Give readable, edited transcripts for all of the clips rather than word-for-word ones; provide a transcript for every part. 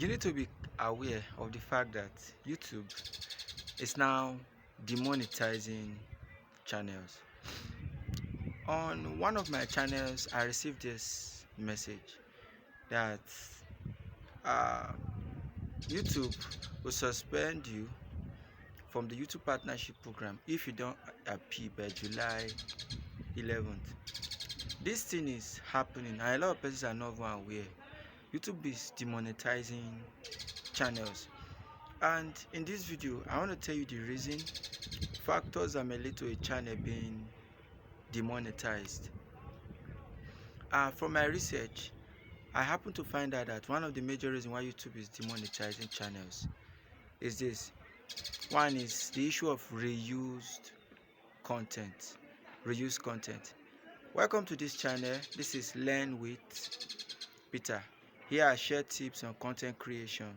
You need to be aware of the fact that YouTube is now demonetizing channels. On one of my channels, I received this message that uh, YouTube will suspend you from the YouTube partnership program if you don't appear by July 11th. This thing is happening and a lot of persons are not even aware. YouTube is demonetizing channels, and in this video I want to tell you the reason, factors that may lead to a channel being demonetized. From my research, I happen to find out that one of the major reasons why YouTube is demonetizing channels is this. One is the issue of reused content. Welcome to this channel. This is Learn with Peter. Here I share tips on content creation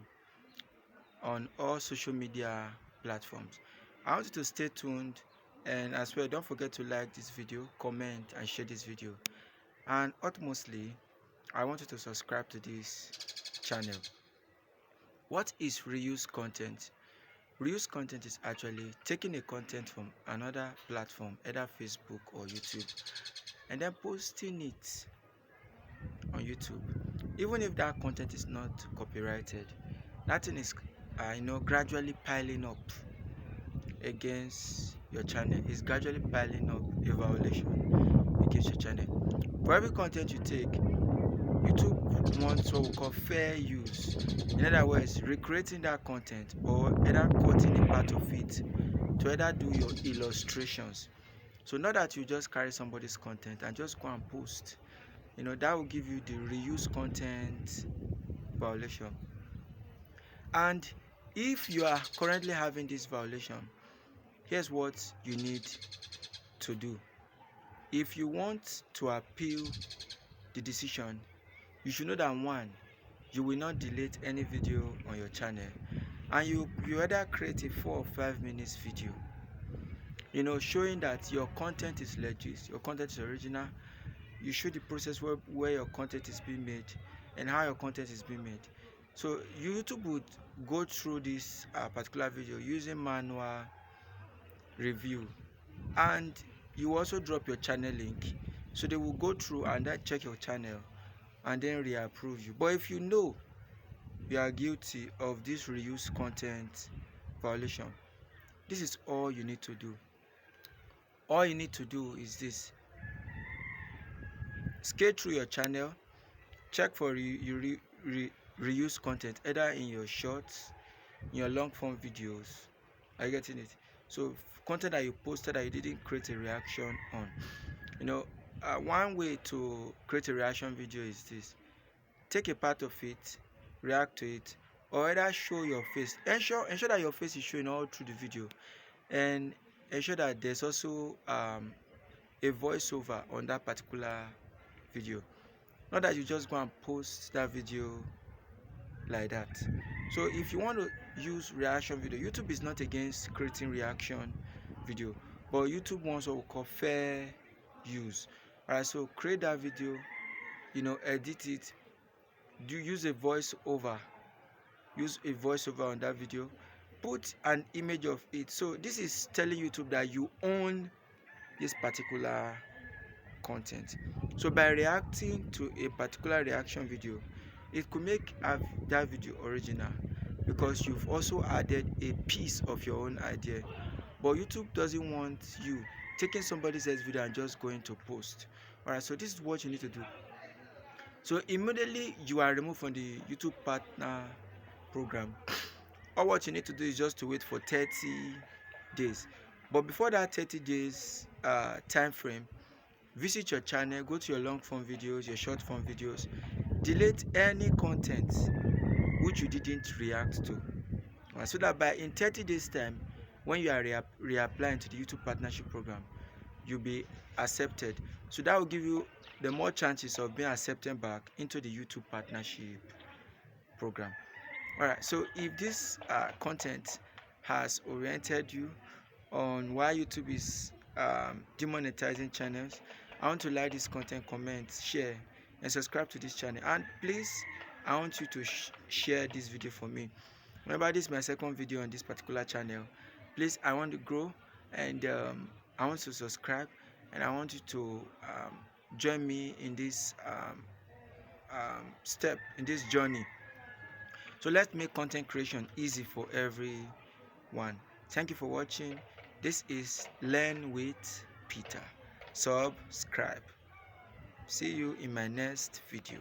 on all social media platforms. I want you to stay tuned, and as well, don't forget to like this video, comment and share this video, and utmostly I want you to subscribe to this channel. What is reused content? Reused content is actually taking a content from another platform, either Facebook or YouTube, and then posting it on YouTube. Even if that content is not copyrighted, that thing is gradually piling up against your channel. It's gradually piling up a violation against your channel. For every content you take, YouTube wants what we call fair use. In other words, recreating that content or either cutting a part of it to either do your illustrations. So not that you just carry somebody's content and just go and post. That will give you the reuse content violation. And if you are currently having this violation, here's what you need to do. If you want to appeal the decision, you should know that one, you will not delete any video on your channel, and you either create a 4 or 5 minutes video, showing that your content is legit, your content is original. You show the process where your content is being made and how your content is being made. So YouTube would go through this particular video using manual review, and you also drop your channel link, so they will go through and then check your channel and then reapprove you. But if you know you are guilty of this reuse content violation, this is all you need to do. All you need to do is this: scale through your channel, check for reuse content, either in your shorts, in your long form videos. Are you getting it? So content that you posted that you didn't create a reaction on. One way to create a reaction video is this: take a part of it, react to it, or either show your face. Ensure that your face is showing all through the video, and ensure that there's also a voiceover on that particular video. Not that you just go and post that video like that. So if you want to use reaction video, YouTube is not against creating reaction video, but YouTube wants what we call fair use. Alright, so create that video, edit it, use a voiceover on that video, put an image of it. So this is telling YouTube that you own this particular content. So by reacting to a particular reaction video, it could make that video original because you've also added a piece of your own idea. But YouTube doesn't want you taking somebody else's video and just going to post. Alright, so this is what you need to do. So immediately you are removed from the YouTube partner program. All what you need to do is just to wait for 30 days. But before that 30 days time frame, visit your channel, go to your long form videos, your short form videos, delete any content which you didn't react to, so that by in 30 days time, when you are reapplying to the YouTube partnership program, you'll be accepted. So that will give you the more chances of being accepted back into the YouTube partnership program. Alright, so if this content has oriented you on why YouTube is demonetizing channels, I want to like this content, comment, share and subscribe to this channel, and please I want you to share this video for me. Remember, this is my second video on this particular channel. Please, I want to grow, and I want to subscribe, and I want you to join me in this step, in this journey. So let's make content creation easy for everyone. Thank you for watching. This is Learn with Peter. Subscribe. See you in my next video.